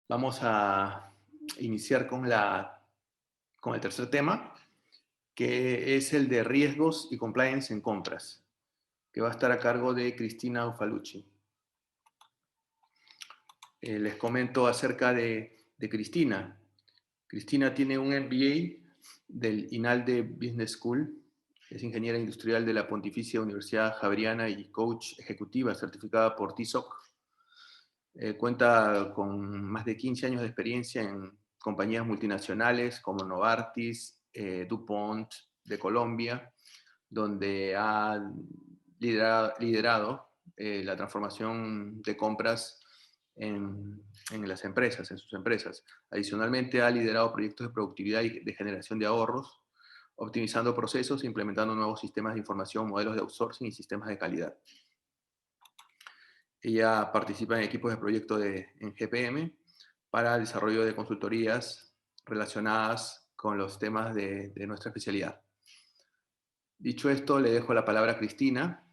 Vamos a iniciar con el tercer tema, que es el de riesgos y compliance en compras, que va a estar a cargo de Cristina Ufalucci. Les comento acerca de Cristina. Cristina tiene un MBA del INALDE Business School, es ingeniera industrial de la Pontificia Universidad Javeriana y coach ejecutiva certificada por TISOC. Cuenta con más de 15 años de experiencia en compañías multinacionales como Novartis, DuPont de Colombia, donde ha liderado la transformación de compras en las empresas, en sus empresas. Adicionalmente, ha liderado proyectos de productividad y de generación de ahorros, optimizando procesos e implementando nuevos sistemas de información, modelos de outsourcing y sistemas de calidad. Ella participa en equipos de proyecto en GPM para el desarrollo de consultorías relacionadas con los temas de nuestra especialidad. Dicho esto, le dejo la palabra a Cristina.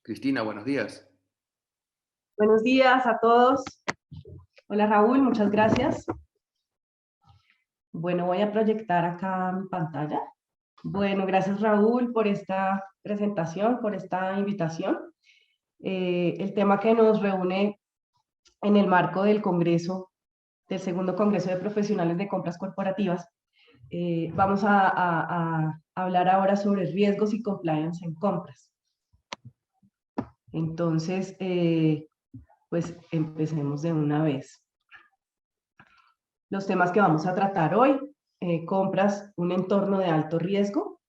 Cristina, buenos días. Buenos días a todos. Hola Raúl, muchas gracias. Bueno, voy a proyectar acá mi pantalla. Bueno, gracias Raúl por esta presentación, por esta invitación. El tema que nos reúne en el marco del Congreso, del segundo Congreso de Profesionales de Compras Corporativas, vamos a hablar ahora sobre riesgos y compliance en compras. Entonces, pues empecemos de una vez. Los temas que vamos a tratar hoy, compras, un entorno de alto riesgo,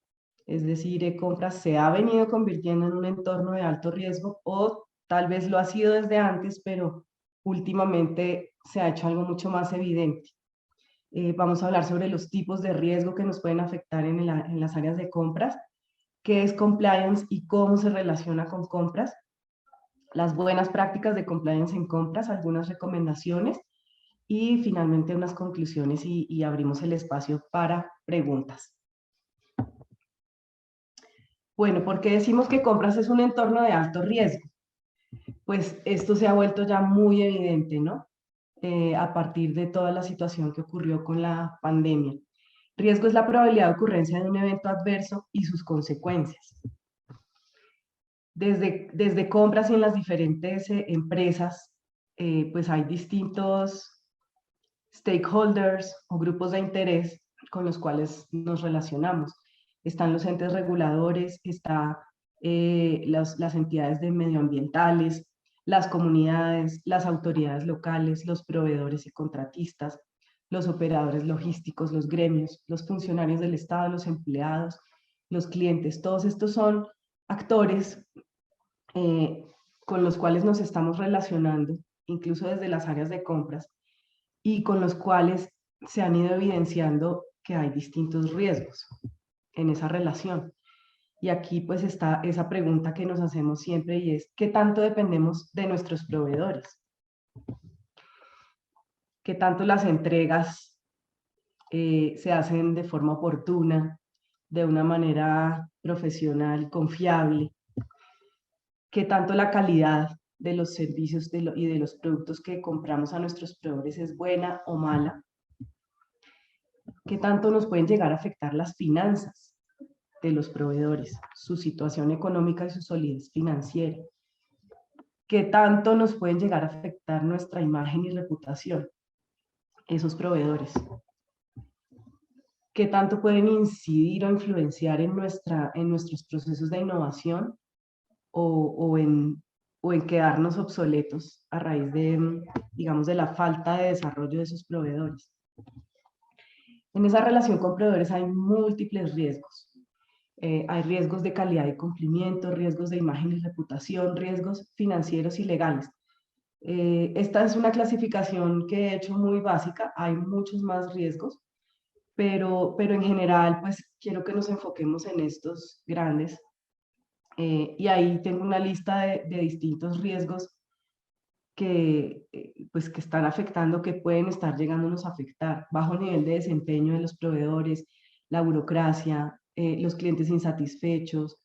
es decir, compras se ha venido convirtiendo en un entorno de alto riesgo o tal vez lo ha sido desde antes, pero últimamente se ha hecho algo mucho más evidente. Vamos a hablar sobre los tipos de riesgo que nos pueden afectar en las áreas de compras, qué es compliance y cómo se relaciona con compras, las buenas prácticas de compliance en compras, algunas recomendaciones, y finalmente unas conclusiones y abrimos el espacio para preguntas. Bueno, ¿por qué decimos que compras es un entorno de alto riesgo? Pues esto se ha vuelto ya muy evidente, ¿no? A partir de toda la situación que ocurrió con la pandemia. Riesgo es la probabilidad de ocurrencia de un evento adverso y sus consecuencias. Desde compras y en las diferentes empresas, pues hay distintos stakeholders o grupos de interés con los cuales nos relacionamos. Están los entes reguladores, están las entidades de medioambientales, las comunidades, las autoridades locales, los proveedores y contratistas, los operadores logísticos, los gremios, los funcionarios del Estado, los empleados, los clientes. Todos estos son actores con los cuales nos estamos relacionando, incluso desde las áreas de compras, y con los cuales se han ido evidenciando que hay distintos riesgos en esa relación. Y aquí pues está esa pregunta que nos hacemos siempre y es, ¿qué tanto dependemos de nuestros proveedores? ¿Qué tanto las entregas se hacen de forma oportuna, de una manera profesional, confiable? ¿Qué tanto la calidad de los servicios y de los productos que compramos a nuestros proveedores es buena o mala? ¿Qué tanto nos pueden llegar a afectar las finanzas de los proveedores, su situación económica y su solidez financiera? ¿Qué tanto nos pueden llegar a afectar nuestra imagen y reputación, esos proveedores? ¿Qué tanto pueden incidir o influenciar en nuestros procesos de innovación o en quedarnos obsoletos a raíz de, digamos, de la falta de desarrollo de esos proveedores? En esa relación con proveedores hay múltiples riesgos. Hay riesgos de calidad y cumplimiento, riesgos de imagen y reputación, riesgos financieros y legales. Esta es una clasificación que he hecho muy básica, hay muchos más riesgos, pero en general pues quiero que nos enfoquemos en estos grandes. Y ahí tengo una lista de distintos riesgos pues, que están afectando, que pueden estar llegándonos a afectar. Bajo nivel de desempeño de los proveedores, la burocracia, los clientes insatisfechos,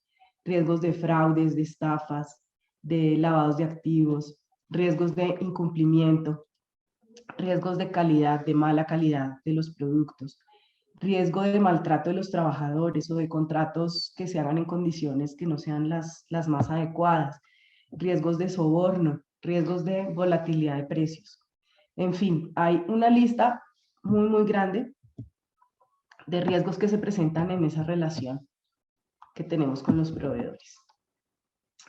riesgos de fraudes, de estafas, de lavados de activos, riesgos de incumplimiento, riesgos de calidad, de mala calidad de los productos, riesgo de maltrato de los trabajadores o de contratos que se hagan en condiciones que no sean las más adecuadas, riesgos de soborno, riesgos de volatilidad de precios. En fin, hay una lista muy, muy grande de riesgos que se presentan en esa relación que tenemos con los proveedores.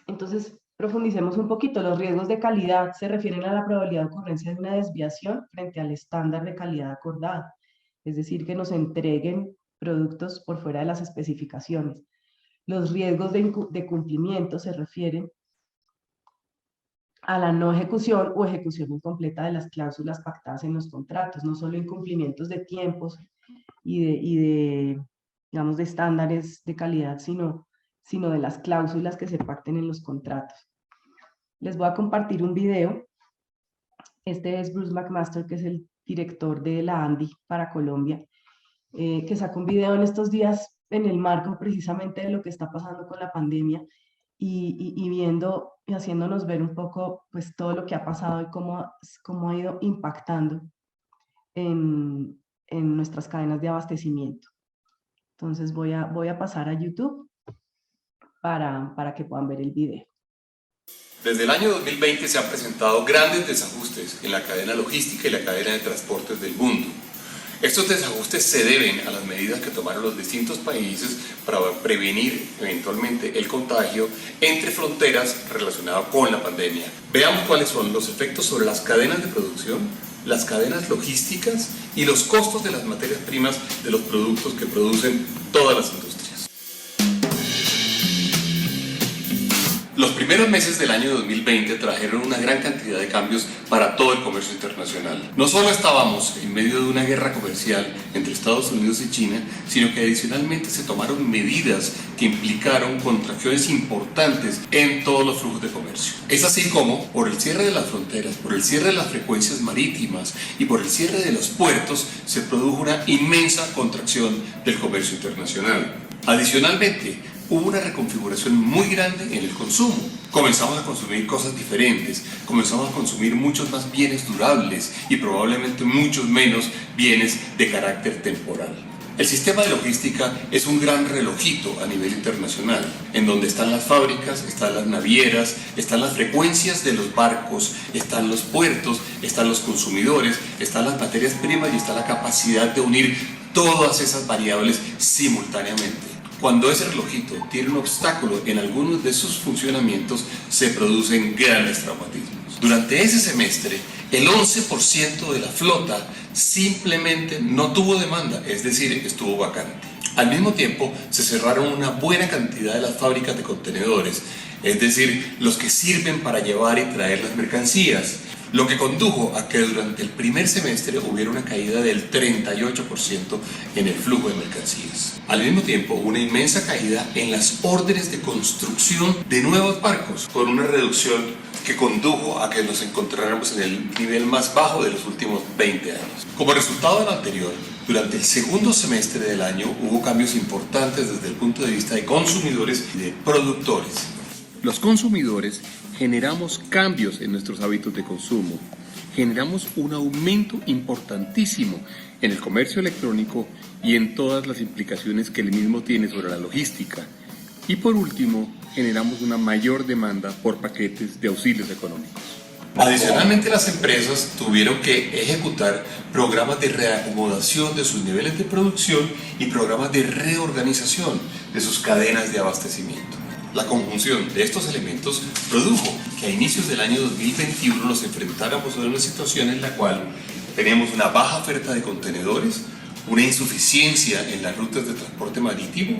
Entonces, profundicemos un poquito. Los riesgos de calidad se refieren a la probabilidad de ocurrencia de una desviación frente al estándar de calidad acordado, es decir, que nos entreguen productos por fuera de las especificaciones. Los riesgos de cumplimiento se refieren a la no ejecución o ejecución incompleta de las cláusulas pactadas en los contratos, no solo incumplimientos de tiempos digamos, de estándares de calidad, sino de las cláusulas que se pacten en los contratos. Les voy a compartir un video. Este es Bruce McMaster, que es el director de la ANDI para Colombia, que sacó un video en estos días en el marco precisamente de lo que está pasando con la pandemia y viendo y haciéndonos ver un poco pues todo lo que ha pasado y cómo ha ido impactando en nuestras cadenas de abastecimiento. Entonces voy a pasar a YouTube para que puedan ver el video. Desde el año 2020 se han presentado grandes desajustes en la cadena logística y la cadena de transportes del mundo. Estos desajustes se deben a las medidas que tomaron los distintos países para prevenir eventualmente el contagio entre fronteras relacionado con la pandemia. Veamos cuáles son los efectos sobre las cadenas de producción, las cadenas logísticas y los costos de las materias primas de los productos que producen todas las industrias. Los primeros meses del año 2020 trajeron una gran cantidad de cambios para todo el comercio internacional. No solo estábamos en medio de una guerra comercial entre Estados Unidos y China, sino que adicionalmente se tomaron medidas que implicaron contracciones importantes en todos los flujos de comercio. Es así como, por el cierre de las fronteras, por el cierre de las frecuencias marítimas y por el cierre de los puertos, se produjo una inmensa contracción del comercio internacional. Adicionalmente, hubo una reconfiguración muy grande en el consumo. Comenzamos a consumir cosas diferentes, comenzamos a consumir muchos más bienes durables y probablemente muchos menos bienes de carácter temporal. El sistema de logística es un gran relojito a nivel internacional, en donde están las fábricas, están las navieras, están las frecuencias de los barcos, están los puertos, están los consumidores, están las materias primas y está la capacidad de unir todas esas variables simultáneamente. Cuando ese relojito tiene un obstáculo en algunos de sus funcionamientos, se producen grandes traumatismos. Durante ese semestre, el 11% de la flota simplemente no tuvo demanda, es decir, estuvo vacante. Al mismo tiempo, se cerraron una buena cantidad de las fábricas de contenedores, es decir, los que sirven para llevar y traer las mercancías, lo que condujo a que durante el primer semestre hubiera una caída del 38% en el flujo de mercancías. Al mismo tiempo, una inmensa caída en las órdenes de construcción de nuevos barcos, con una reducción que condujo a que nos encontráramos en el nivel más bajo de los últimos 20 años. Como resultado de lo anterior, durante el segundo semestre del año hubo cambios importantes desde el punto de vista de consumidores y de productores. Los consumidores generamos cambios en nuestros hábitos de consumo, generamos un aumento importantísimo en el comercio electrónico y en todas las implicaciones que el mismo tiene sobre la logística. Y por último, generamos una mayor demanda por paquetes de auxilios económicos. Adicionalmente, las empresas tuvieron que ejecutar programas de reacomodación de sus niveles de producción y programas de reorganización de sus cadenas de abastecimiento. La conjunción de estos elementos produjo que a inicios del año 2021 nos enfrentáramos a una situación en la cual teníamos una baja oferta de contenedores, una insuficiencia en las rutas de transporte marítimo,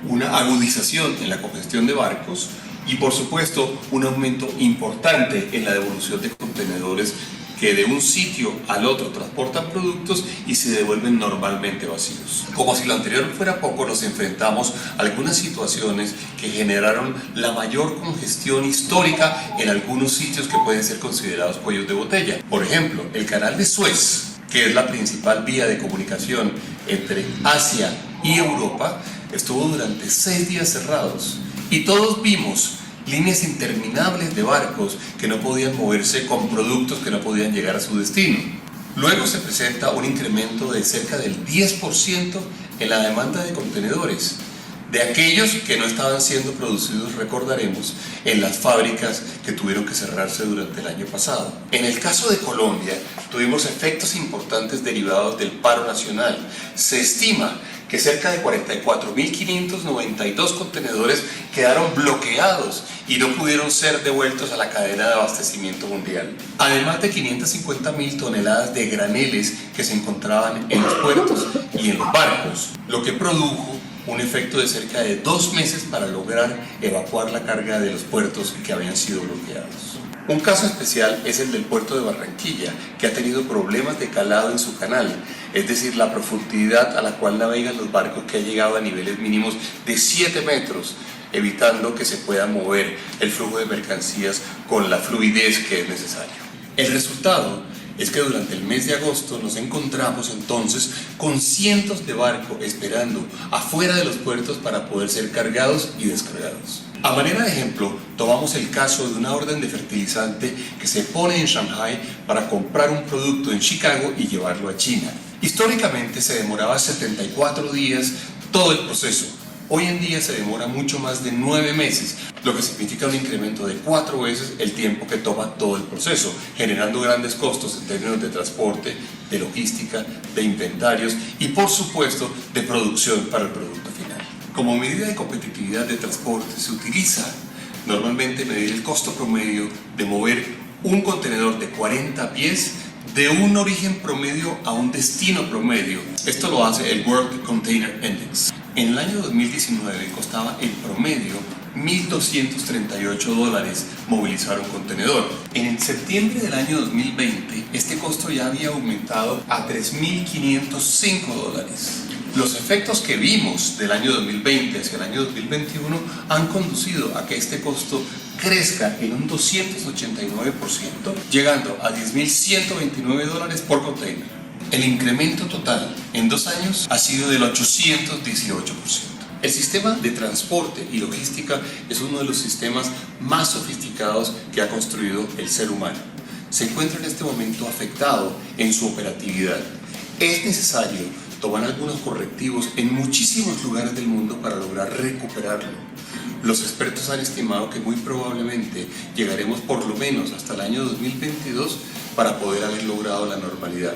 una agudización en la congestión de barcos y, por supuesto, un aumento importante en la devolución de contenedores que de un sitio al otro transportan productos y se devuelven normalmente vacíos. Como si lo anterior fuera poco, nos enfrentamos a algunas situaciones que generaron la mayor congestión histórica en algunos sitios que pueden ser considerados cuellos de botella. Por ejemplo, el canal de Suez, que es la principal vía de comunicación entre Asia y Europa, estuvo durante 6 días cerrados y todos vimos líneas interminables de barcos que no podían moverse con productos que no podían llegar a su destino. Luego se presenta un incremento de cerca del 10% en la demanda de contenedores, de aquellos que no estaban siendo producidos, recordaremos, en las fábricas que tuvieron que cerrarse durante el año pasado. En el caso de Colombia, tuvimos efectos importantes derivados del paro nacional. Se estima que cerca de 44.592 contenedores quedaron bloqueados y no pudieron ser devueltos a la cadena de abastecimiento mundial. Además de 550.000 toneladas de graneles que se encontraban en los puertos y en los barcos, lo que produjo un efecto de cerca de 2 meses para lograr evacuar la carga de los puertos que habían sido bloqueados. Un caso especial es el del puerto de Barranquilla, que ha tenido problemas de calado en su canal, es decir, la profundidad a la cual navegan los barcos, que ha llegado a niveles mínimos de 7 metros, evitando que se pueda mover el flujo de mercancías con la fluidez que es necesaria. El resultado es que durante el mes de agosto nos encontramos entonces con cientos de barcos esperando afuera de los puertos para poder ser cargados y descargados. A manera de ejemplo, tomamos el caso de una orden de fertilizante que se pone en Shanghai para comprar un producto en Chicago y llevarlo a China. Históricamente se demoraba 74 días todo el proceso. Hoy en día se demora mucho más de 9 meses, lo que significa un incremento de 4 veces el tiempo que toma todo el proceso, generando grandes costos en términos de transporte, de logística, de inventarios y por supuesto de producción para el producto final. Como medida de competitividad de transporte se utiliza normalmente medir el costo promedio de mover un contenedor de 40 pies de un origen promedio a un destino promedio. Esto lo hace el World Container Index. En el año 2019 costaba en promedio $1.238 movilizar un contenedor. En el septiembre del año 2020, este costo ya había aumentado a $3.505. Los efectos que vimos del año 2020 hacia el año 2021 han conducido a que este costo crezca en un 289%, llegando a $10.129 por container. El incremento total en 2 años ha sido del 818%. El sistema de transporte y logística es uno de los sistemas más sofisticados que ha construido el ser humano. Se encuentra en este momento afectado en su operatividad. Es necesario tomar algunos correctivos en muchísimos lugares del mundo para lograr recuperarlo. Los expertos han estimado que muy probablemente llegaremos por lo menos hasta el año 2022 para poder haber logrado la normalidad.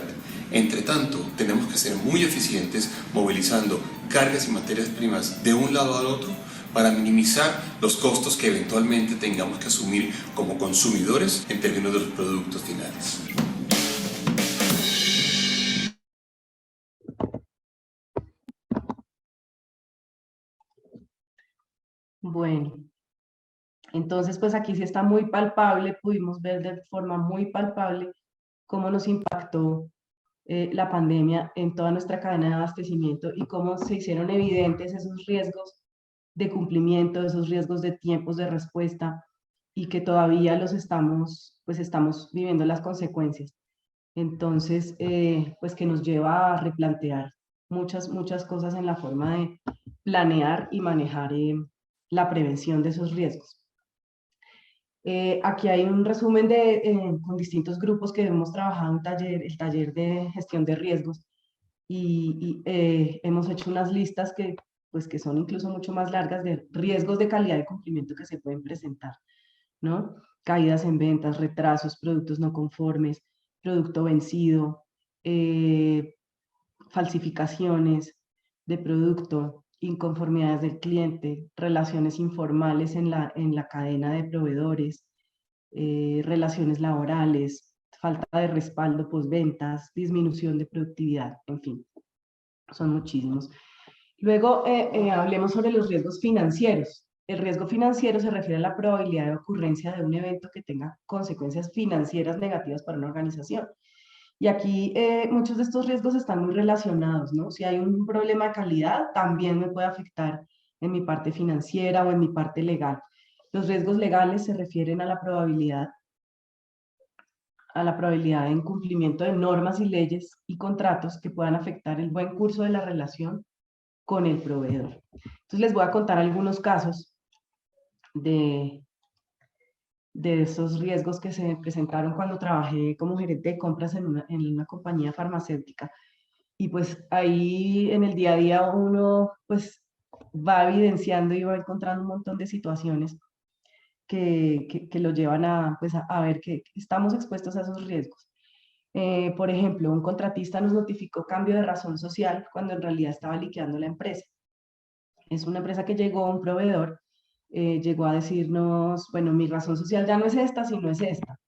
Entre tanto, tenemos que ser muy eficientes movilizando cargas y materias primas de un lado al otro para minimizar los costos que eventualmente tengamos que asumir como consumidores en términos de los productos finales. Bueno, entonces pues aquí sí está muy palpable, pudimos ver de forma muy palpable cómo nos impactó la pandemia en toda nuestra cadena de abastecimiento y cómo se hicieron evidentes esos riesgos de cumplimiento, esos riesgos de tiempos de respuesta y que todavía estamos viviendo las consecuencias. Entonces, pues que nos lleva a replantear muchas cosas en la forma de planear y manejar la prevención de esos riesgos. Aquí hay un resumen con distintos grupos que hemos trabajado en el taller de gestión de riesgos y hemos hecho unas listas que son incluso mucho más largas de riesgos de calidad y cumplimiento que se pueden presentar, ¿no? Caídas en ventas, retrasos, productos no conformes, producto vencido, falsificaciones de producto, inconformidades del cliente, relaciones informales en la cadena de proveedores, relaciones laborales, falta de respaldo postventas, disminución de productividad, en fin, son muchísimos. Luego hablemos sobre los riesgos financieros. El riesgo financiero se refiere a la probabilidad de ocurrencia de un evento que tenga consecuencias financieras negativas para una organización. Y aquí muchos de estos riesgos están muy relacionados, ¿no? Si hay un problema de calidad, también me puede afectar en mi parte financiera o en mi parte legal. Los riesgos legales se refieren a la probabilidad de incumplimiento de normas y leyes y contratos que puedan afectar el buen curso de la relación con el proveedor. Entonces les voy a contar algunos casos de de esos riesgos que se presentaron cuando trabajé como gerente de compras en una compañía farmacéutica. Y pues ahí en el día a día uno pues va evidenciando y va encontrando un montón de situaciones que lo llevan a, pues a ver que estamos expuestos a esos riesgos. Por ejemplo, un contratista nos notificó cambio de razón social cuando en realidad estaba liquidando la empresa. Es una empresa que llegó, un proveedor, llegó a decirnos, bueno, mi razón social ya no es esta, sino es esta.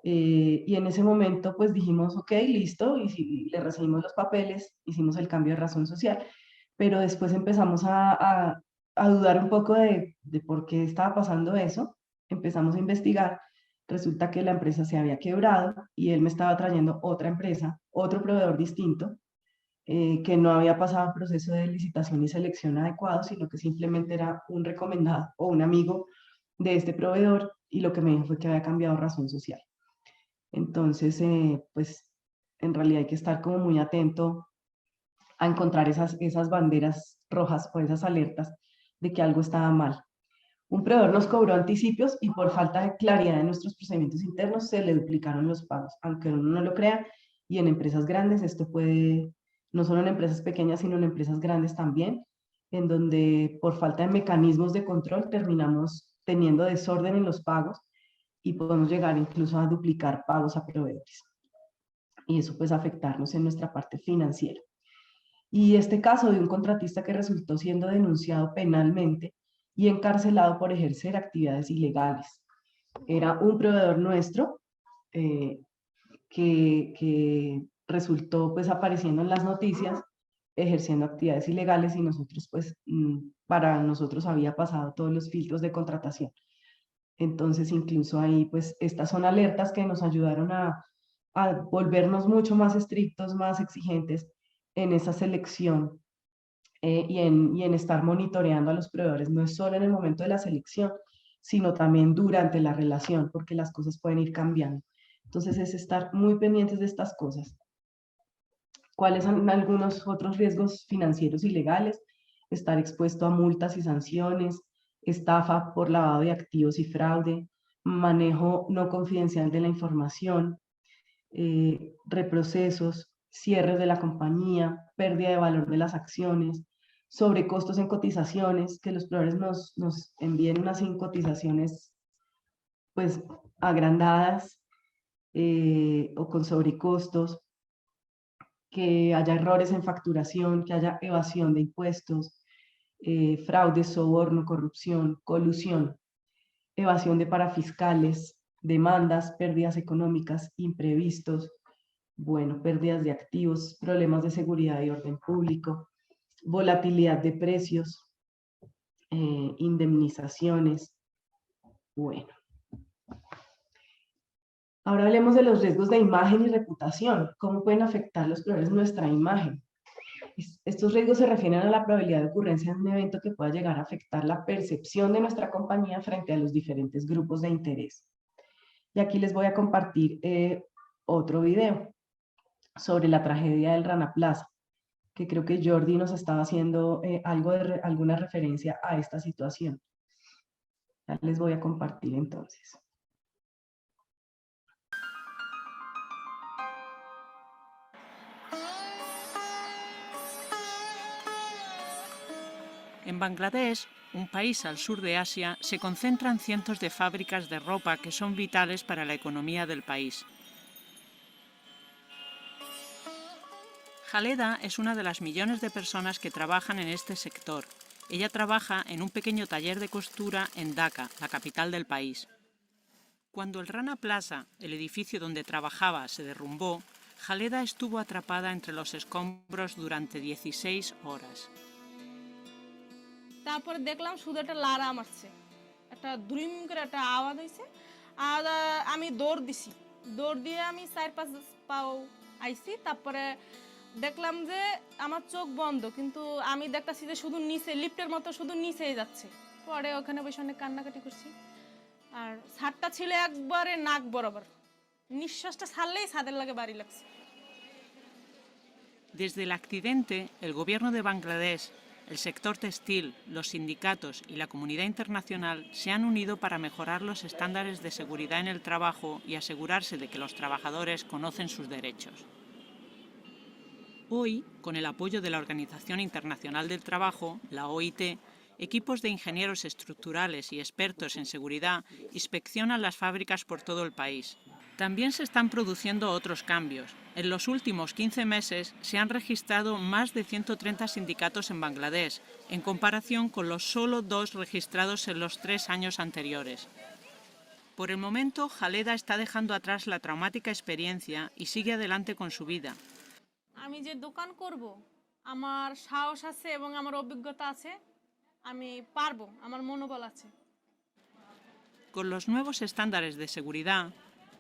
Y en ese momento pues dijimos, ok, listo, y si, le recibimos los papeles, hicimos el cambio de razón social, pero después empezamos a dudar un poco de por qué estaba pasando eso, empezamos a investigar, resulta que la empresa se había quebrado y él me estaba trayendo otra empresa, otro proveedor distinto, que no había pasado el proceso de licitación y selección adecuado, sino que simplemente era un recomendado o un amigo de este proveedor y lo que me dijo fue que había cambiado razón social. Entonces, pues en realidad hay que estar como muy atento a encontrar esas banderas rojas o esas alertas de que algo estaba mal. Un proveedor nos cobró anticipos y por falta de claridad en nuestros procedimientos internos se le duplicaron los pagos, aunque uno no lo crea, y en empresas grandes esto puede, no solo en empresas pequeñas, sino en empresas grandes también, en donde por falta de mecanismos de control terminamos teniendo desorden en los pagos y podemos llegar incluso a duplicar pagos a proveedores. Y eso pues afectarnos en nuestra parte financiera. Y este caso de un contratista que resultó siendo denunciado penalmente y encarcelado por ejercer actividades ilegales. Era un proveedor nuestro eh, que resultó pues apareciendo en las noticias ejerciendo actividades ilegales y nosotros pues para nosotros había pasado todos los filtros de contratación. Entonces, incluso ahí, pues, estas son alertas que nos ayudaron a volvernos mucho más estrictos, más exigentes en esa selección y en estar monitoreando a los proveedores, no es solo en el momento de la selección, sino también durante la relación, porque las cosas pueden ir cambiando. Entonces, es estar muy pendientes de estas cosas. ¿Cuáles son algunos otros riesgos financieros y legales? Estar expuesto a multas y sanciones, estafa por lavado de activos y fraude, manejo no confidencial de la información, reprocesos, cierres de la compañía, pérdida de valor de las acciones, sobrecostos en cotizaciones, que los proveedores nos envíen unas cotizaciones pues agrandadas o con sobrecostos, que haya errores en facturación, que haya evasión de impuestos, fraude, soborno, corrupción, colusión, evasión de parafiscales, demandas, pérdidas económicas, imprevistos, bueno, pérdidas de activos, problemas de seguridad y orden público, volatilidad de precios, indemnizaciones, bueno. Ahora hablemos de los riesgos de imagen y reputación. ¿Cómo pueden afectar los proveedores nuestra imagen? Estos riesgos se refieren a la probabilidad de ocurrencia de un evento que pueda llegar a afectar la percepción de nuestra compañía frente a los diferentes grupos de interés. Y aquí les voy a compartir otro video sobre la tragedia del Rana Plaza, que creo que Jordi nos estaba haciendo alguna referencia a esta situación. Ya les voy a compartir entonces. En Bangladesh, un país al sur de Asia, se concentran cientos de fábricas de ropa que son vitales para la economía del país. Khaleda es una de las millones de personas que trabajan en este sector. Ella trabaja en un pequeño taller de costura en Dhaka, la capital del país. Cuando el Rana Plaza, el edificio donde trabajaba, se derrumbó, Khaleda estuvo atrapada entre los escombros durante 16 horas. তারপর দেখলাম শুধু একটা লারা মারছে, একটা দ্রুম করে একটা আওয়াজ হয়েছে, আর আমি দৌড় দিছি, দৌড় দিয়ে আমি 4-5 পাও আইছি। তারপরে দেখলাম যে আমার চোখ বন্ধ, কিন্তু আমি দেখতাছি যে শুধু নিচে লিফটের মতো শুধু নিচেই যাচ্ছে। পরে ওখানে বসে অনেক কান্নাকাটি করছি, আর ছাদটা ছিল একবারে নাক বরাবর, নিঃশ্বাসটা ছাড়লেই ছাদের লাগে বাড়ি লাগছে। Desde el accidente, el gobierno de Bangladesh el sector textil, los sindicatos y la comunidad internacional se han unido para mejorar los estándares de seguridad en el trabajo y asegurarse de que los trabajadores conocen sus derechos. Hoy, con el apoyo de la Organización Internacional del Trabajo, la OIT, equipos de ingenieros estructurales y expertos en seguridad inspeccionan las fábricas por todo el país. También se están produciendo otros cambios. En los últimos 15 meses se han registrado más de 130 sindicatos en Bangladesh, en comparación con los solo 2 registrados en los 3 años anteriores. Por el momento, Jaleda está dejando atrás la traumática experiencia y sigue adelante con su vida. আমি যে দোকান করব আমার সাহস আছে এবং আমার অভিজ্ঞতা আছে আমি পারবো আমার মনোবল আছে Con los nuevos estándares de seguridad,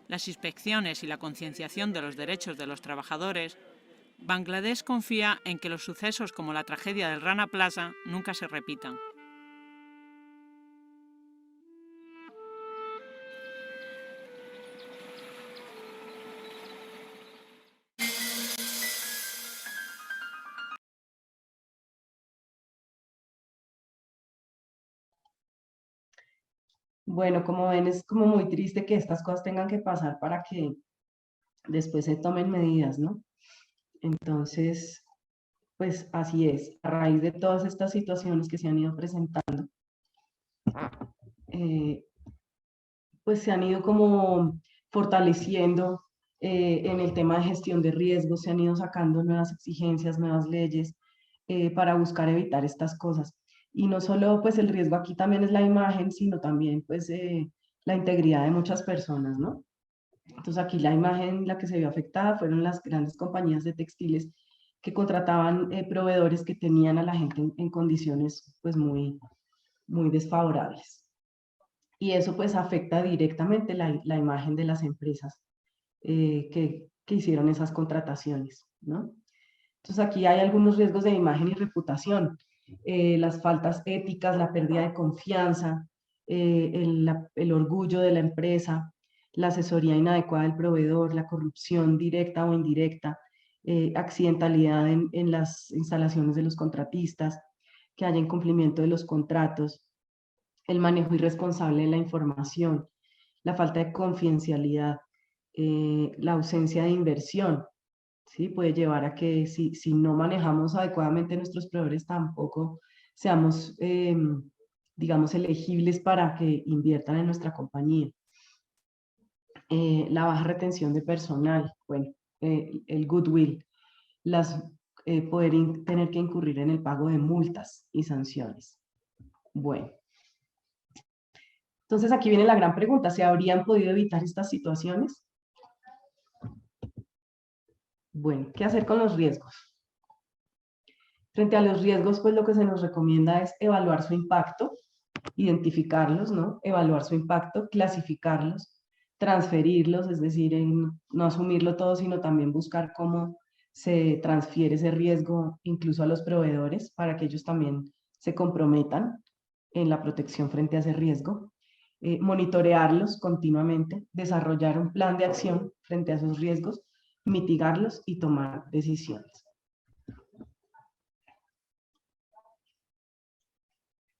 las inspecciones y la concienciación de los derechos de los trabajadores, Bangladesh confía en que los sucesos como la tragedia del Rana Plaza nunca se repitan. Bueno, como ven, es como muy triste que estas cosas tengan que pasar para que después se tomen medidas, ¿no? Entonces, pues así es. A raíz de todas estas situaciones que se han ido presentando, pues se han ido como fortaleciendo en el tema de gestión de riesgos, se han ido sacando nuevas exigencias, nuevas leyes para buscar evitar estas cosas. Y no solo pues el riesgo aquí también es la imagen, sino también pues la integridad de muchas personas, ¿no? Entonces aquí la imagen, la que se vio afectada fueron las grandes compañías de textiles que contrataban proveedores que tenían a la gente en condiciones pues muy desfavorables. Y eso pues afecta directamente la imagen de las empresas que hicieron esas contrataciones, ¿no? Entonces aquí hay algunos riesgos de imagen y reputación. Las faltas éticas, la pérdida de confianza, el orgullo de la empresa, la asesoría inadecuada del proveedor, la corrupción directa o indirecta, accidentalidad en las instalaciones de los contratistas, que haya incumplimiento de los contratos, el manejo irresponsable de la información, la falta de confidencialidad, la ausencia de inversión, ¿sí? Puede llevar a que si no manejamos adecuadamente nuestros proveedores tampoco seamos, digamos, elegibles para que inviertan en nuestra compañía. La baja retención de personal, bueno, el goodwill, poder tener que incurrir en el pago de multas y sanciones. Bueno. Entonces aquí viene la gran pregunta, ¿se habrían podido evitar estas situaciones? Bueno, ¿qué hacer con los riesgos? Frente a los riesgos, pues lo que se nos recomienda es evaluar su impacto, identificarlos, ¿no? Evaluar su impacto, clasificarlos, transferirlos, es decir, no asumirlo todo, sino también buscar cómo se transfiere ese riesgo incluso a los proveedores para que ellos también se comprometan en la protección frente a ese riesgo. Monitorearlos continuamente, desarrollar un plan de acción frente a esos riesgos, mitigarlos y tomar decisiones.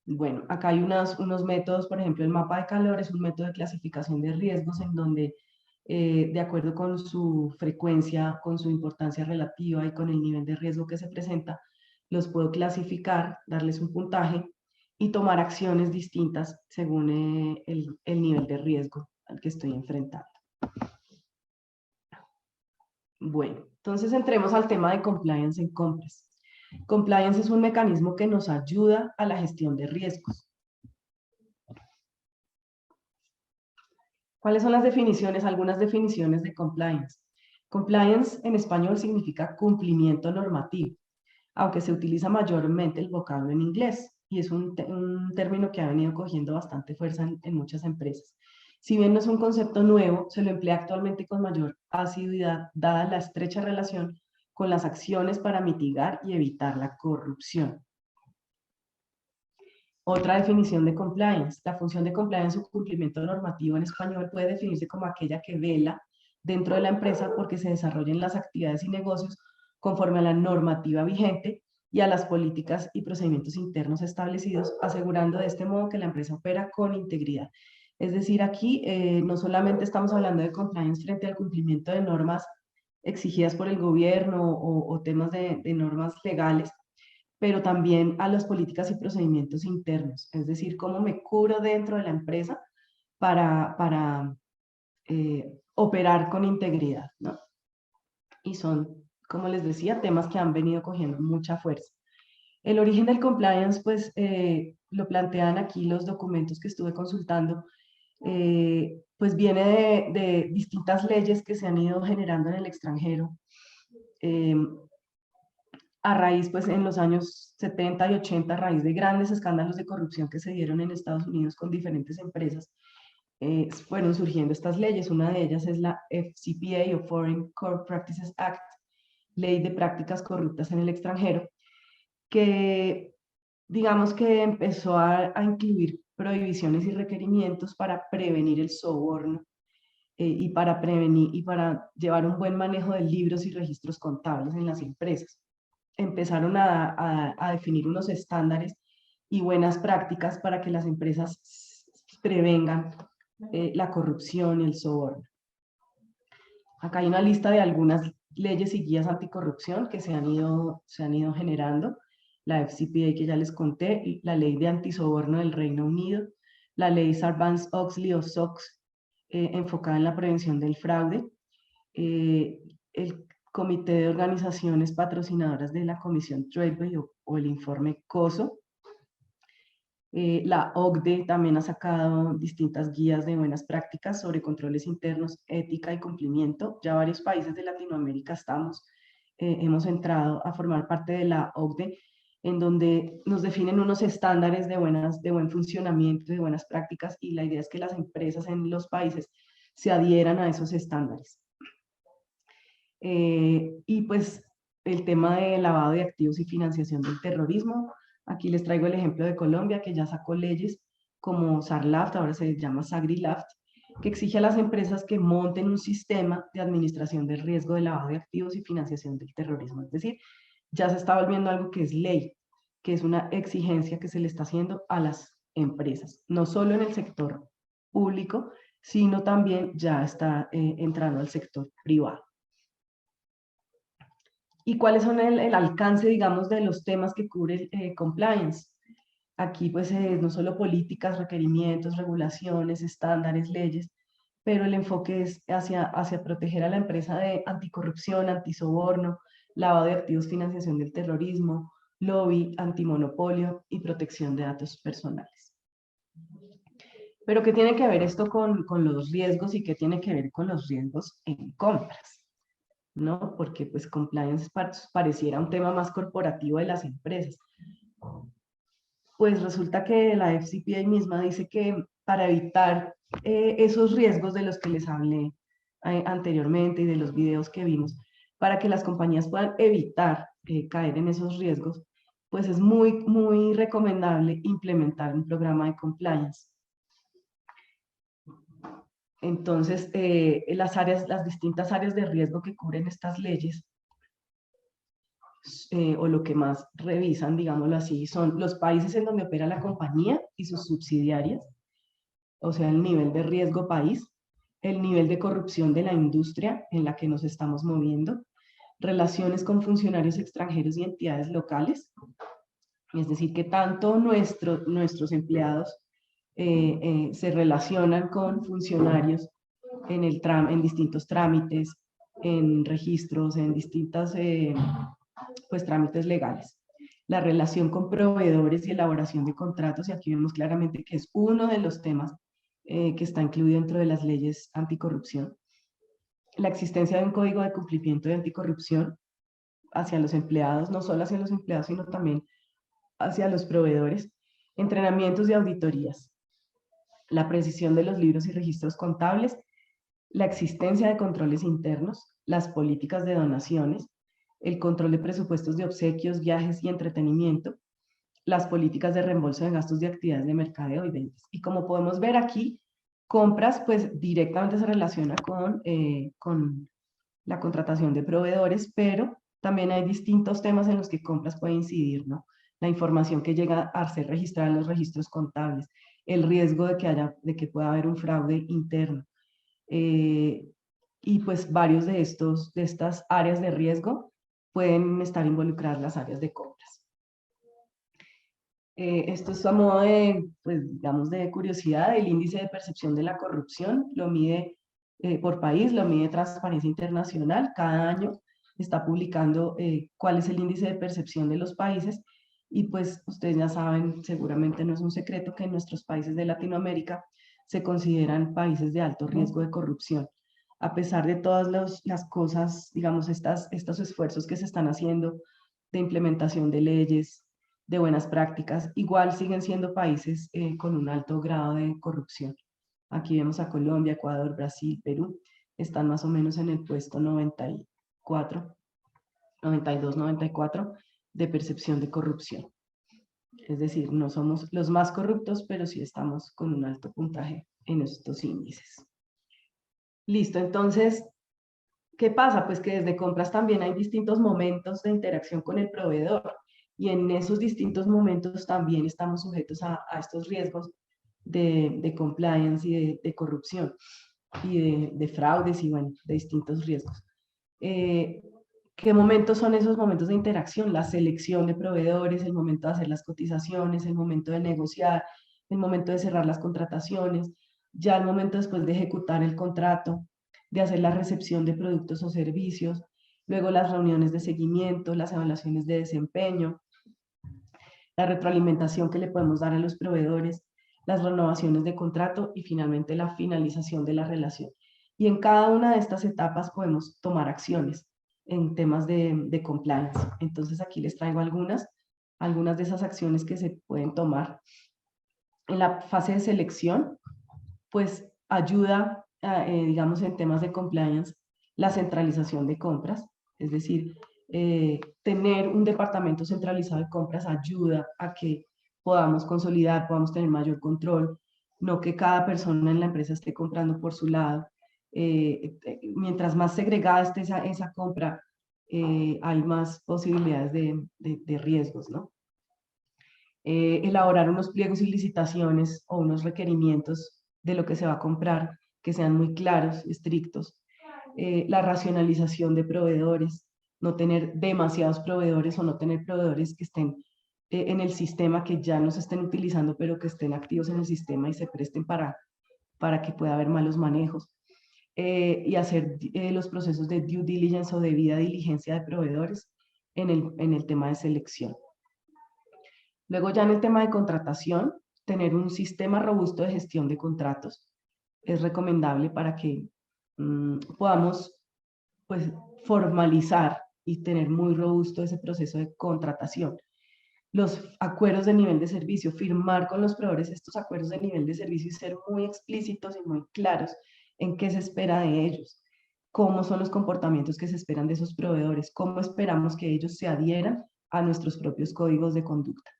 Bueno, acá hay unos métodos, por ejemplo, el mapa de calor es un método de clasificación de riesgos en donde, de acuerdo con su frecuencia, con su importancia relativa y con el nivel de riesgo que se presenta, los puedo clasificar, darles un puntaje y tomar acciones distintas según el nivel de riesgo al que estoy enfrentando. Bueno, entonces entremos al tema de compliance en compras. Compliance es un mecanismo que nos ayuda a la gestión de riesgos. ¿Cuáles son las definiciones? Algunas definiciones de compliance. Compliance en español significa cumplimiento normativo, aunque se utiliza mayormente el vocablo en inglés. Y es un término que ha venido cogiendo bastante fuerza en muchas empresas. Si bien no es un concepto nuevo, se lo emplea actualmente con mayor asiduidad, dada la estrecha relación con las acciones para mitigar y evitar la corrupción. Otra definición de compliance. La función de compliance o cumplimiento normativo en español puede definirse como aquella que vela dentro de la empresa porque se desarrollen las actividades y negocios conforme a la normativa vigente y a las políticas y procedimientos internos establecidos, asegurando de este modo que la empresa opera con integridad. Es decir, aquí no solamente estamos hablando de compliance frente al cumplimiento de normas exigidas por el gobierno o temas de normas legales, pero también a las políticas y procedimientos internos, es decir, cómo me cubro dentro de la empresa para operar con integridad, ¿no? Y son, como les decía, temas que han venido cogiendo mucha fuerza. El origen del compliance, pues, lo plantean aquí los documentos que estuve consultando, pues viene de distintas leyes que se han ido generando en el extranjero, a raíz, pues, en los años 70 y 80, a raíz de grandes escándalos de corrupción que se dieron en Estados Unidos con diferentes empresas, fueron surgiendo estas leyes. Una de ellas es la FCPA, o Foreign Corrupt Practices Act, Ley de Prácticas Corruptas en el Extranjero, que digamos que empezó a incluir prohibiciones y requerimientos para prevenir el soborno y para prevenir y para llevar un buen manejo de libros y registros contables en las empresas. Empezaron a definir unos estándares y buenas prácticas para que las empresas prevengan la corrupción y el soborno. Acá hay una lista de algunas leyes y guías anticorrupción que se han ido generando. La FCPA que ya les conté, la ley de antisoborno del Reino Unido, la ley Sarbanes-Oxley o SOX, enfocada en la prevención del fraude, el Comité de Organizaciones Patrocinadoras de la Comisión Tradeway o el informe COSO. La OCDE también ha sacado distintas guías de buenas prácticas sobre controles internos, ética y cumplimiento. Ya varios países de Latinoamérica hemos entrado a formar parte de la OCDE, en donde nos definen unos estándares de buen funcionamiento, de buenas prácticas, y la idea es que las empresas en los países se adhieran a esos estándares. Y pues el tema de lavado de activos y financiación del terrorismo. Aquí les traigo el ejemplo de Colombia, que ya sacó leyes como SARLAFT, ahora se llama SAGRILAFT, que exige a las empresas que monten un sistema de administración del riesgo de lavado de activos y financiación del terrorismo. Es decir, ya se está volviendo algo que es ley, que es una exigencia que se le está haciendo a las empresas, no solo en el sector público, sino también ya está entrando al sector privado. ¿Y cuáles son el alcance, digamos, de los temas que cubre compliance? Aquí, pues, no solo políticas, requerimientos, regulaciones, estándares, leyes, pero el enfoque es hacia proteger a la empresa de anticorrupción, antisoborno, lavado de activos, financiación del terrorismo, lobby, antimonopolio y protección de datos personales. Pero ¿qué tiene que ver esto con los riesgos y qué tiene que ver con los riesgos en compras? ¿No? Porque pues compliance pareciera un tema más corporativo de las empresas. Pues resulta que la FCPA misma dice que para evitar esos riesgos de los que les hablé anteriormente y de los videos que vimos, para que las compañías puedan evitar caer en esos riesgos, pues es muy recomendable implementar un programa de compliance. Entonces, las distintas áreas de riesgo que cubren estas leyes, o lo que más revisan, digámoslo así, son los países en donde opera la compañía y sus subsidiarias, o sea, el nivel de riesgo país, el nivel de corrupción de la industria en la que nos estamos moviendo, relaciones con funcionarios extranjeros y entidades locales, es decir, que tanto nuestros empleados se relacionan con funcionarios en distintos trámites, en registros, en distintos pues, trámites legales. La relación con proveedores y elaboración de contratos, y aquí vemos claramente que es uno de los temas que está incluido dentro de las leyes anticorrupción. La existencia de un código de cumplimiento de anticorrupción hacia los empleados, no solo hacia los empleados, sino también hacia los proveedores. Entrenamientos y auditorías. La precisión de los libros y registros contables, la existencia de controles internos, las políticas de donaciones, el control de presupuestos de obsequios, viajes y entretenimiento, las políticas de reembolso de gastos de actividades de mercadeo y ventas. Y como podemos ver aquí, compras pues directamente se relaciona con la contratación de proveedores, pero también hay distintos temas en los que compras puede incidir, ¿no? La información que llega a ser registrada en los registros contables, el riesgo de que pueda haber un fraude interno. Y pues varios de estas áreas de riesgo pueden estar involucradas las áreas de compras. Esto es a modo de, pues, digamos, de curiosidad. El índice de percepción de la corrupción lo mide por país, lo mide Transparencia Internacional. Cada año está publicando cuál es el índice de percepción de los países. Y pues ustedes ya saben, seguramente no es un secreto, que en nuestros países de Latinoamérica se consideran países de alto riesgo de corrupción. A pesar de todas las cosas, digamos, estos esfuerzos que se están haciendo de implementación de leyes, de buenas prácticas, igual siguen siendo países con un alto grado de corrupción. Aquí vemos a Colombia, Ecuador, Brasil, Perú, están más o menos en el puesto 94, 92, 94 de percepción de corrupción. Es decir, no somos los más corruptos, pero sí estamos con un alto puntaje en estos índices. Listo, entonces, ¿qué pasa? Pues que desde compras también hay distintos momentos de interacción con el proveedor, y en esos distintos momentos también estamos sujetos a estos riesgos de compliance y de corrupción y de fraudes y, bueno, de distintos riesgos. ¿Qué momentos son esos momentos de interacción? La selección de proveedores, el momento de hacer las cotizaciones, el momento de negociar, el momento de cerrar las contrataciones, ya el momento después de ejecutar el contrato, de hacer la recepción de productos o servicios, luego las reuniones de seguimiento, las evaluaciones de desempeño, la retroalimentación que le podemos dar a los proveedores, las renovaciones de contrato y finalmente la finalización de la relación. Y en cada una de estas etapas podemos tomar acciones en temas de compliance. Entonces aquí les traigo algunas de esas acciones que se pueden tomar. En la fase de selección, pues ayuda, digamos, en temas de compliance, la centralización de compras, es decir, tener un departamento centralizado de compras ayuda a que podamos consolidar, podamos tener mayor control, no que cada persona en la empresa esté comprando por su lado. Mientras más segregada esté esa compra, hay más posibilidades de riesgos, ¿no? Elaborar unos pliegos y licitaciones o unos requerimientos de lo que se va a comprar, que sean muy claros, estrictos. La racionalización de proveedores, no tener demasiados proveedores o no tener proveedores que estén en el sistema, que ya no se estén utilizando, pero que estén activos en el sistema y se presten para que pueda haber malos manejos. Y hacer los procesos de due diligence o debida diligencia de proveedores en el tema de selección. Luego ya en el tema de contratación, tener un sistema robusto de gestión de contratos es recomendable para que podamos, pues, formalizar y tener muy robusto ese proceso de contratación. Los acuerdos de nivel de servicio, firmar con los proveedores estos acuerdos de nivel de servicio y ser muy explícitos y muy claros en qué se espera de ellos, cómo son los comportamientos que se esperan de esos proveedores, cómo esperamos que ellos se adhieran a nuestros propios códigos de conducta.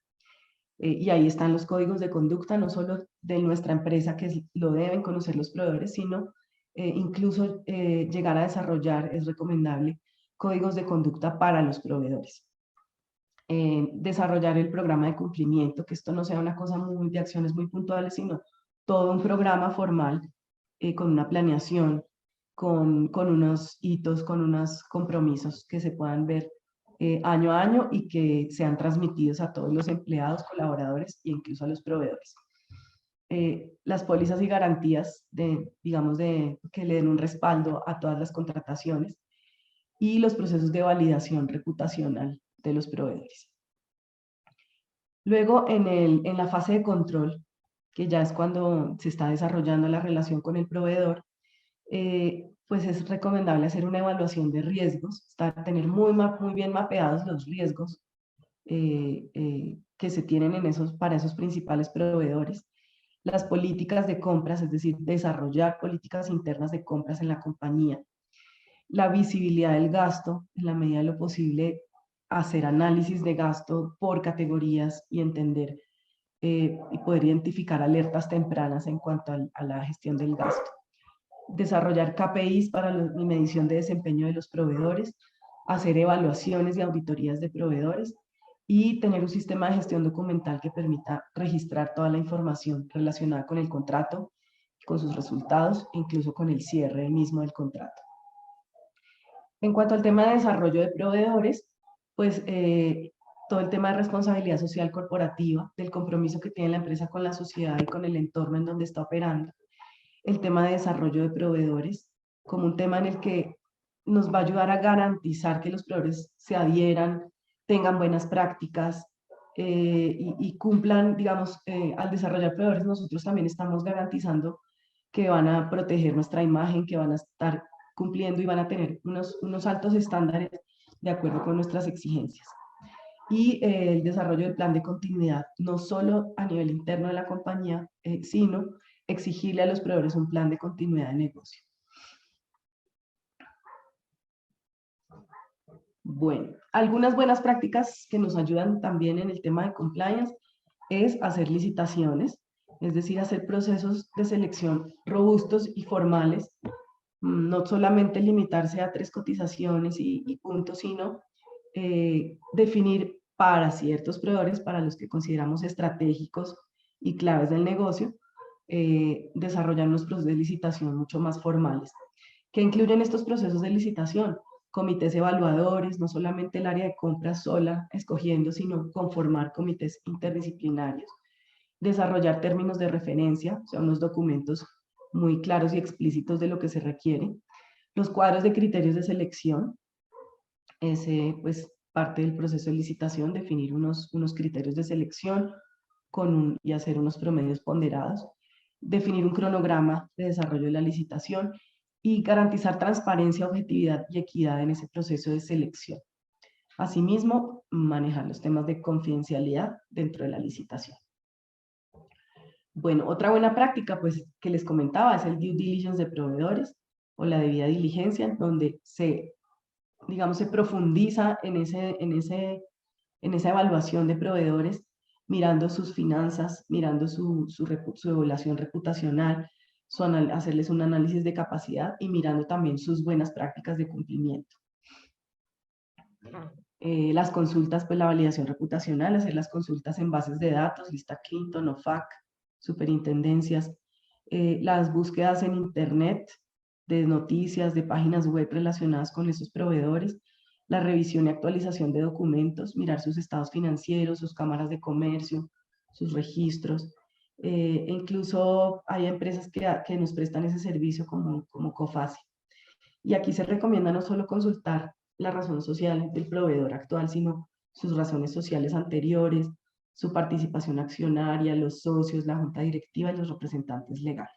Y ahí están los códigos de conducta, no solo de nuestra empresa, que lo deben conocer los proveedores, sino incluso llegar a desarrollar, es recomendable, códigos de conducta para los proveedores. Desarrollar el programa de cumplimiento, que esto no sea una cosa de acciones muy puntuales, sino todo un programa formal con una planeación, con unos hitos, con unos compromisos que se puedan ver año a año y que sean transmitidos a todos los empleados, colaboradores e incluso a los proveedores. Las pólizas y garantías que le den un respaldo a todas las contrataciones y los procesos de validación reputacional de los proveedores. Luego, en la fase de control, que ya es cuando se está desarrollando la relación con el proveedor, pues es recomendable hacer una evaluación de riesgos, tener muy bien mapeados los riesgos que se tienen para esos principales proveedores, las políticas de compras, es decir, desarrollar políticas internas de compras en la compañía, la visibilidad del gasto, en la medida de lo posible, hacer análisis de gasto por categorías y entender y poder identificar alertas tempranas en cuanto a la gestión del gasto. Desarrollar KPIs para la medición de desempeño de los proveedores, hacer evaluaciones y auditorías de proveedores y tener un sistema de gestión documental que permita registrar toda la información relacionada con el contrato, con sus resultados, incluso con el cierre mismo del contrato. En cuanto al tema de desarrollo de proveedores, pues todo el tema de responsabilidad social corporativa, del compromiso que tiene la empresa con la sociedad y con el entorno en donde está operando, el tema de desarrollo de proveedores, como un tema en el que nos va a ayudar a garantizar que los proveedores se adhieran, tengan buenas prácticas y cumplan, digamos, al desarrollar proveedores, nosotros también estamos garantizando que van a proteger nuestra imagen, que van a estar cumpliendo y van a tener unos altos estándares de acuerdo con nuestras exigencias. Y el desarrollo del plan de continuidad, no solo a nivel interno de la compañía, sino exigirle a los proveedores un plan de continuidad de negocio. Bueno, algunas buenas prácticas que nos ayudan también en el tema de compliance es hacer licitaciones, es decir, hacer procesos de selección robustos y formales, no solamente limitarse a 3 cotizaciones y puntos, sino definir para ciertos proveedores, para los que consideramos estratégicos y claves del negocio, desarrollar unos procesos de licitación mucho más formales. ¿Qué incluyen estos procesos de licitación? Comités evaluadores, no solamente el área de compras sola escogiendo, sino conformar comités interdisciplinarios, desarrollar términos de referencia, o sea, unos documentos muy claros y explícitos de lo que se requiere, los cuadros de criterios de selección, ese pues parte del proceso de licitación, definir unos criterios de selección y hacer unos promedios ponderados, definir un cronograma de desarrollo de la licitación y garantizar transparencia, objetividad y equidad en ese proceso de selección. Asimismo, manejar los temas de confidencialidad dentro de la licitación. Bueno, otra buena práctica pues, que les comentaba es el due diligence de proveedores o la debida diligencia, donde se profundiza en esa evaluación de proveedores, mirando sus finanzas, mirando su evaluación reputacional, hacerles un análisis de capacidad y mirando también sus buenas prácticas de cumplimiento. Las consultas, pues la validación reputacional, hacer las consultas en bases de datos, lista Clinton, OFAC, superintendencias, las búsquedas en internet de noticias, de páginas web relacionadas con esos proveedores, la revisión y actualización de documentos, mirar sus estados financieros, sus cámaras de comercio, sus registros. Incluso hay empresas que nos prestan ese servicio como COFACE. Y aquí se recomienda no solo consultar la razón social del proveedor actual, sino sus razones sociales anteriores, su participación accionaria, los socios, la junta directiva y los representantes legales.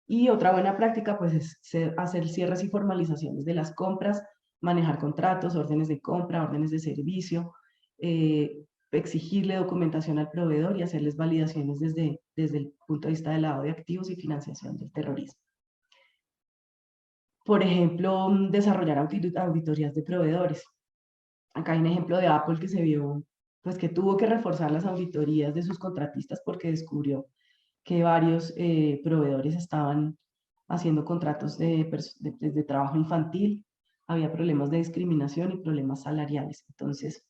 Y otra buena práctica pues es hacer cierres y formalizaciones de las compras, manejar contratos, órdenes de compra, órdenes de servicio, exigirle documentación al proveedor y hacerles validaciones desde el punto de vista del lavado de activos y financiación del terrorismo. Por ejemplo, desarrollar auditorías de proveedores. Acá hay un ejemplo de Apple que se vio, pues que tuvo que reforzar las auditorías de sus contratistas porque descubrió que varios proveedores estaban haciendo contratos de trabajo infantil, había problemas de discriminación y problemas salariales. Entonces,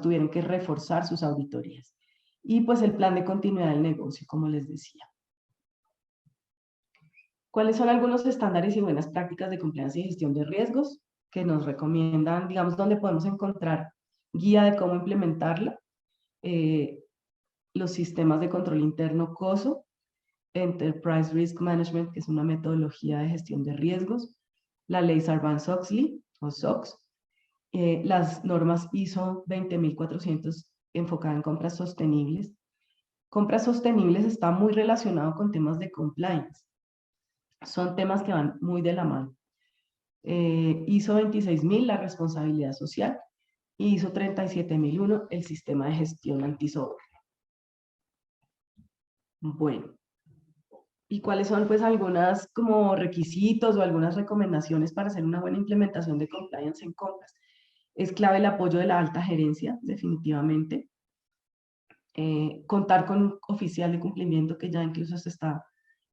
tuvieron que reforzar sus auditorías. Y pues el plan de continuidad del negocio, como les decía. ¿Cuáles son algunos estándares y buenas prácticas de compliance y gestión de riesgos que nos recomiendan, dónde podemos encontrar guía de cómo implementarla? Los sistemas de control interno COSO, Enterprise Risk Management, que es una metodología de gestión de riesgos, la ley Sarbanes-Oxley, o SOX, las normas ISO 20400 enfocada en compras sostenibles. Compras sostenibles está muy relacionado con temas de compliance. Son temas que van muy de la mano. ISO 26000, la responsabilidad social, y ISO 37001, el sistema de gestión antisoborno. Bueno, ¿y cuáles son pues algunas como requisitos o algunas recomendaciones para hacer una buena implementación de compliance en compras? Es clave el apoyo de la alta gerencia, definitivamente. Contar con un oficial de cumplimiento que ya incluso se está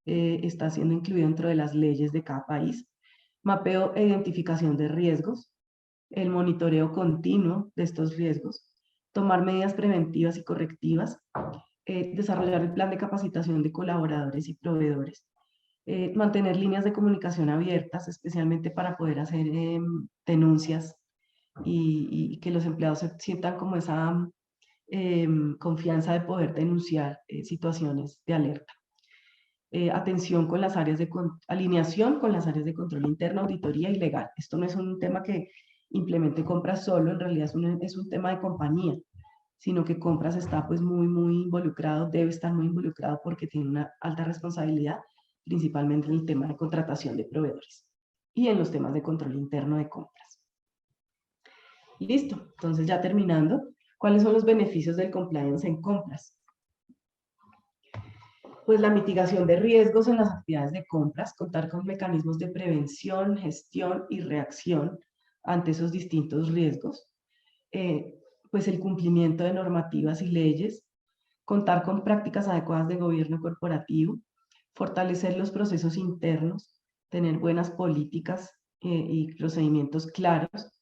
está siendo incluido dentro de las leyes de cada país. Mapeo e identificación de riesgos, el monitoreo continuo de estos riesgos, tomar medidas preventivas y correctivas, desarrollar el plan de capacitación de colaboradores y proveedores, mantener líneas de comunicación abiertas, especialmente para poder hacer denuncias y que los empleados se sientan como esa confianza de poder denunciar situaciones de alerta. Atención con las áreas de alineación con las áreas de control interno, auditoría y legal. Esto no es un tema que implemente compras solo, en realidad es un tema de compañía, sino que compras está pues muy involucrado, debe estar muy involucrado porque tiene una alta responsabilidad, principalmente en el tema de contratación de proveedores y en los temas de control interno de compras. Listo, entonces ya terminando, ¿cuáles son los beneficios del compliance en compras? Pues la mitigación de riesgos en las actividades de compras, contar con mecanismos de prevención, gestión y reacción ante esos distintos riesgos, pues el cumplimiento de normativas y leyes, contar con prácticas adecuadas de gobierno corporativo, fortalecer los procesos internos, tener buenas políticas y procedimientos claros,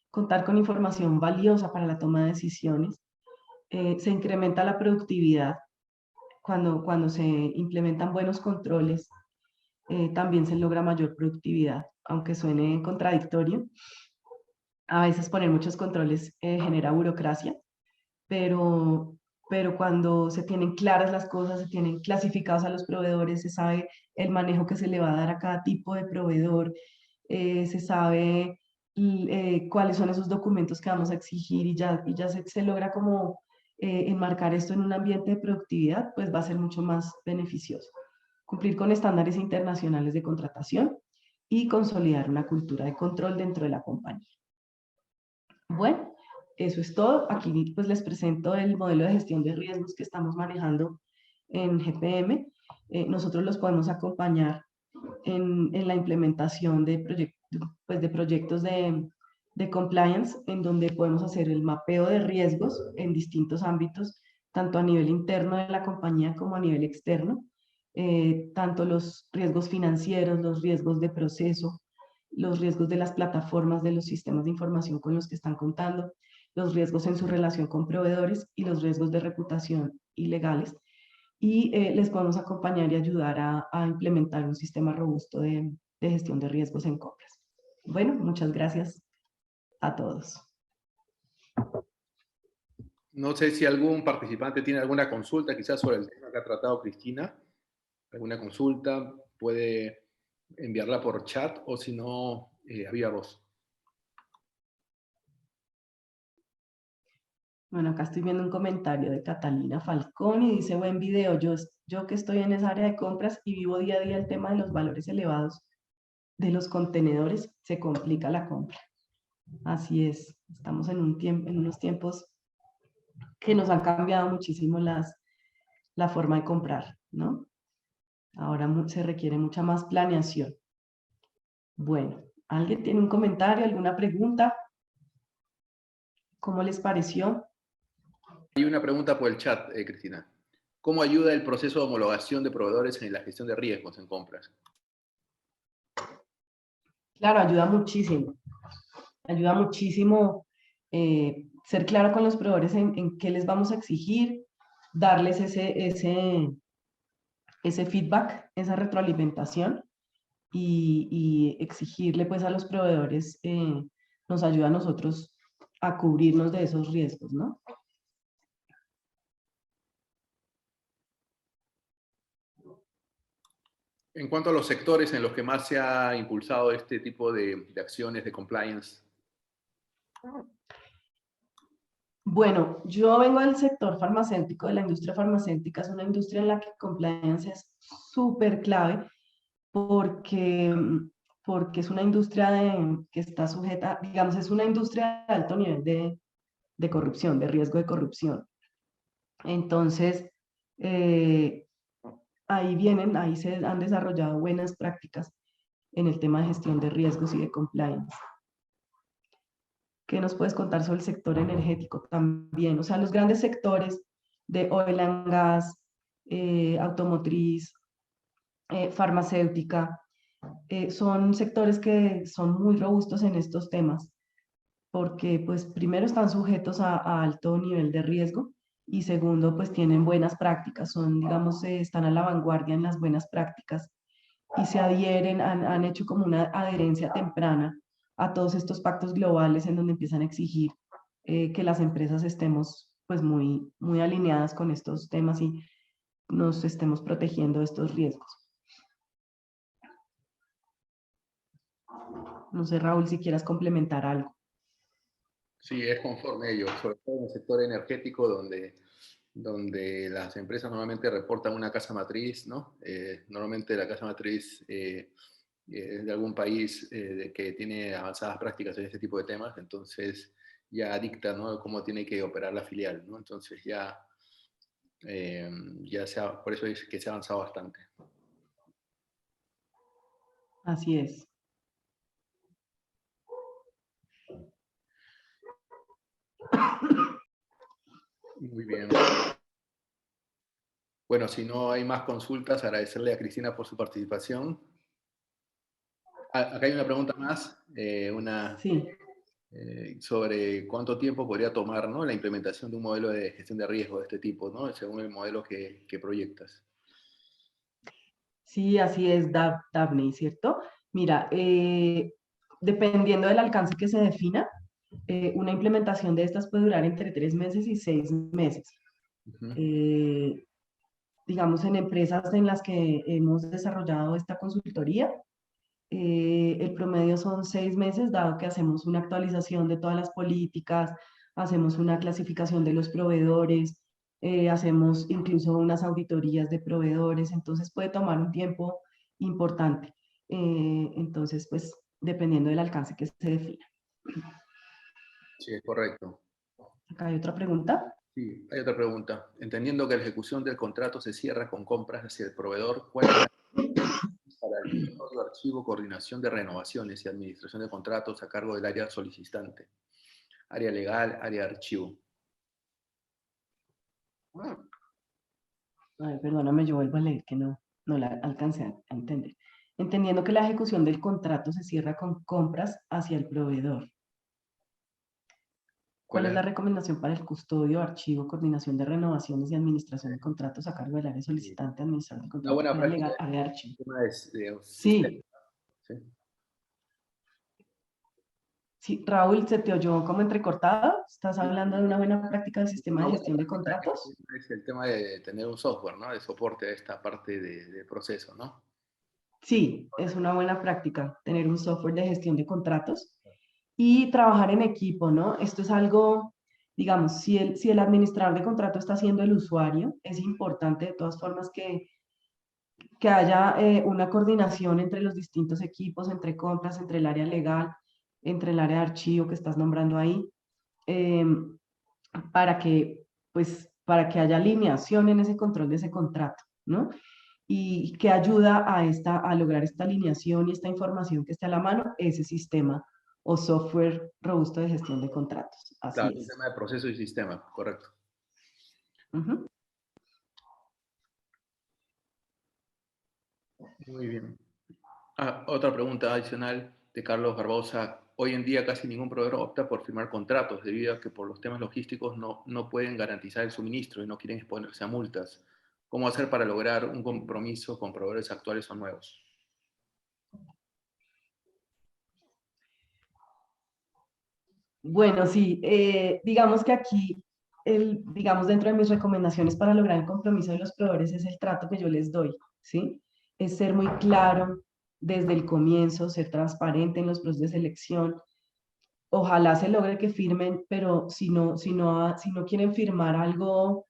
contar con información valiosa para la toma de decisiones, se incrementa la productividad cuando se implementan buenos controles, también se logra mayor productividad, aunque suene contradictorio. A veces poner muchos controles genera burocracia, pero cuando se tienen claras las cosas, se tienen clasificados a los proveedores, se sabe el manejo que se le va a dar a cada tipo de proveedor, se sabe cuáles son esos documentos que vamos a exigir y ya se logra como enmarcar esto en un ambiente de productividad, pues va a ser mucho más beneficioso. Cumplir con estándares internacionales de contratación y consolidar una cultura de control dentro de la compañía. Bueno, eso es todo. Aquí pues les presento el modelo de gestión de riesgos que estamos manejando en GPM. Nosotros los podemos acompañar en la implementación de proyectos de compliance, en donde podemos hacer el mapeo de riesgos en distintos ámbitos, tanto a nivel interno de la compañía como a nivel externo, tanto los riesgos financieros, los riesgos de proceso, los riesgos de las plataformas de los sistemas de información con los que están contando, los riesgos en su relación con proveedores y los riesgos de reputación y legales. Y les podemos acompañar y ayudar a implementar un sistema robusto de gestión de riesgos en compras. Bueno, muchas gracias a todos. No sé si algún participante tiene alguna consulta quizás sobre el tema que ha tratado Cristina. Alguna consulta, puede enviarla por chat o si no, a viva voz. Bueno, acá estoy viendo un comentario de Catalina Falcón y dice, buen video, yo que estoy en esa área de compras y vivo día a día el tema de los valores elevados de los contenedores, se complica la compra. Así es, estamos en unos tiempos que nos han cambiado muchísimo la forma de comprar, ¿no? Ahora se requiere mucha más planeación. Bueno, ¿alguien tiene un comentario, alguna pregunta? ¿Cómo les pareció? Hay una pregunta por el chat, Cristina. ¿Cómo ayuda el proceso de homologación de proveedores en la gestión de riesgos en compras? Claro, ayuda muchísimo. Ayuda muchísimo ser claro con los proveedores en qué les vamos a exigir, darles ese feedback, esa retroalimentación y exigirle pues a los proveedores nos ayuda a nosotros a cubrirnos de esos riesgos, ¿no? En cuanto a los sectores en los que más se ha impulsado este tipo de acciones de compliance. Bueno, yo vengo del sector farmacéutico, de la industria farmacéutica. Es una industria en la que compliance es súper clave porque es una industria que está sujeta, digamos, es una industria de alto nivel de corrupción, de riesgo de corrupción. Entonces, ahí se han desarrollado buenas prácticas en el tema de gestión de riesgos y de compliance. ¿Qué nos puedes contar sobre el sector energético también? O sea, los grandes sectores de oil and gas, automotriz, farmacéutica, son sectores que son muy robustos en estos temas, porque pues primero están sujetos a alto nivel de riesgo y segundo pues tienen buenas prácticas, son digamos, están a la vanguardia en las buenas prácticas y se adhieren, han hecho como una adherencia temprana a todos estos pactos globales en donde empiezan a exigir que las empresas estemos pues muy alineadas con estos temas y nos estemos protegiendo de estos riesgos. No sé, Raúl, si quieras complementar algo. Sí, es conforme a ello, sobre todo en el sector energético, donde las empresas normalmente reportan una casa matriz, ¿no? Normalmente la casa matriz es de algún país que tiene avanzadas prácticas en este tipo de temas, entonces ya dicta, ¿no?, cómo tiene que operar la filial, ¿no? Entonces por eso es que se ha avanzado bastante. Así es. Muy bien. Bueno, si no hay más consultas, agradecerle a Cristina por su participación. Acá hay una pregunta más, Sí. sobre cuánto tiempo podría tomar, ¿no?, la implementación de un modelo de gestión de riesgo de este tipo, ¿no?, según el modelo que proyectas. Sí, así es, Daphne, ¿cierto? Mira, dependiendo del alcance que se defina, una implementación de estas puede durar entre 3 meses y 6 meses. Ujú. Digamos, en empresas en las que hemos desarrollado esta consultoría, el promedio son 6 meses, dado que hacemos una actualización de todas las políticas, hacemos una clasificación de los proveedores, hacemos incluso unas auditorías de proveedores, entonces puede tomar un tiempo importante. Entonces, pues, dependiendo del alcance que se defina. Sí, es correcto. Acá hay otra pregunta. Sí, hay otra pregunta. Entendiendo que la ejecución del contrato se cierra con compras hacia el proveedor, ¿cuál es la para el custodio, archivo, coordinación de renovaciones y administración de contratos a cargo del área solicitante? Área legal, área de archivo. A ver, perdóname, yo vuelvo a leer que no la alcancé a entender. Entendiendo que la ejecución del contrato se cierra con compras hacia el proveedor. ¿Cuál es la recomendación para el custodio, archivo, coordinación de renovaciones y administración de contratos a cargo del área solicitante, administrador de Una contratos, buena área práctica legal, área de archivo? el tema de sistema, Sí, ¿sí? sí, Raúl, ¿se te oyó como entrecortado? ¿Estás Sí, hablando de una buena práctica del sistema una de buena gestión de práctica contratos? es el tema de tener un software, ¿no?, de soporte a esta parte de proceso, ¿no? Sí, es una buena práctica tener un software de gestión de contratos y trabajar en equipo, ¿no? Esto es algo, digamos, si el administrador de contrato está siendo el usuario, es importante de todas formas que haya una coordinación entre los distintos equipos, entre compras, entre el área legal, entre el área de archivo que estás nombrando ahí, eh, para que, pues, para que haya alineación en ese control de ese contrato, ¿no? Y que ayuda a lograr esta alineación y esta información que esté a la mano, ese sistema o software robusto de gestión de contratos. Así Claro, un es. tema de proceso y sistema, correcto. Ujú. Muy bien. Otra pregunta adicional de Carlos Barbosa. Hoy en día casi ningún proveedor opta por firmar contratos debido a que por los temas logísticos no pueden garantizar el suministro y no quieren exponerse a multas. ¿Cómo hacer para lograr un compromiso con proveedores actuales o nuevos? Bueno, sí, digamos que aquí, digamos, dentro de mis recomendaciones para lograr el compromiso de los proveedores es el trato que yo les doy, ¿sí? Es ser muy claro desde el comienzo, ser transparente en los procesos de selección. Ojalá se logre que firmen, pero si no quieren firmar algo,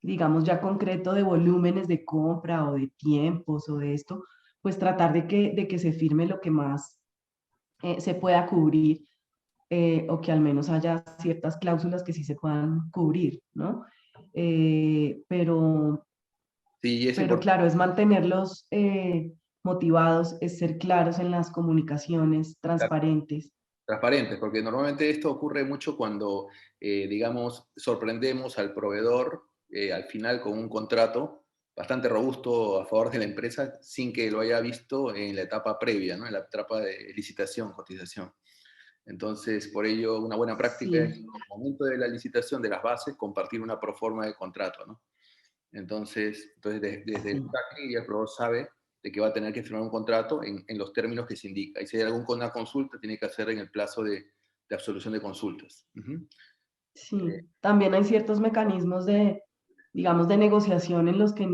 digamos, ya concreto de volúmenes de compra o de tiempos o de esto, pues tratar de que se firme lo que más se pueda cubrir, o que al menos haya ciertas cláusulas que sí se puedan cubrir, ¿no? Pero, Sí, es pero importante. claro, es mantenerlos motivados, es ser claros en las comunicaciones, transparentes. Transparentes, porque normalmente esto ocurre mucho cuando, digamos, sorprendemos al proveedor al final con un contrato bastante robusto a favor de la empresa sin que lo haya visto en la etapa previa, ¿no? En la etapa de licitación, cotización. Entonces, por ello, una buena práctica es, Sí, en el momento de la licitación de las bases, compartir una proforma de contrato, ¿no? Entonces desde el sí. tracking, el proveedor sabe de que va a tener que firmar un contrato en los términos que se indica. Y si hay alguna consulta, tiene que hacer en el plazo de absolución de consultas. Ujú. Sí, también hay ciertos mecanismos de, digamos, de negociación en los que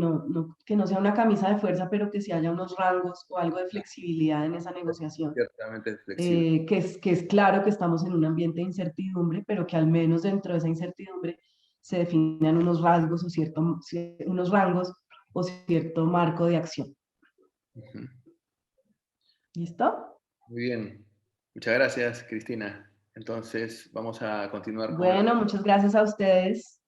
que no sea una camisa de fuerza, pero que sí haya unos rangos o algo de flexibilidad en esa negociación. Ciertamente es flexible. Que es claro que estamos en un ambiente de incertidumbre, pero que al menos dentro de esa incertidumbre se definan unos rasgos o unos rangos o cierto marco de acción. Ujú. ¿Listo? Muy bien. Muchas gracias, Cristina. Entonces, vamos a continuar con Bueno, muchas gracias a ustedes.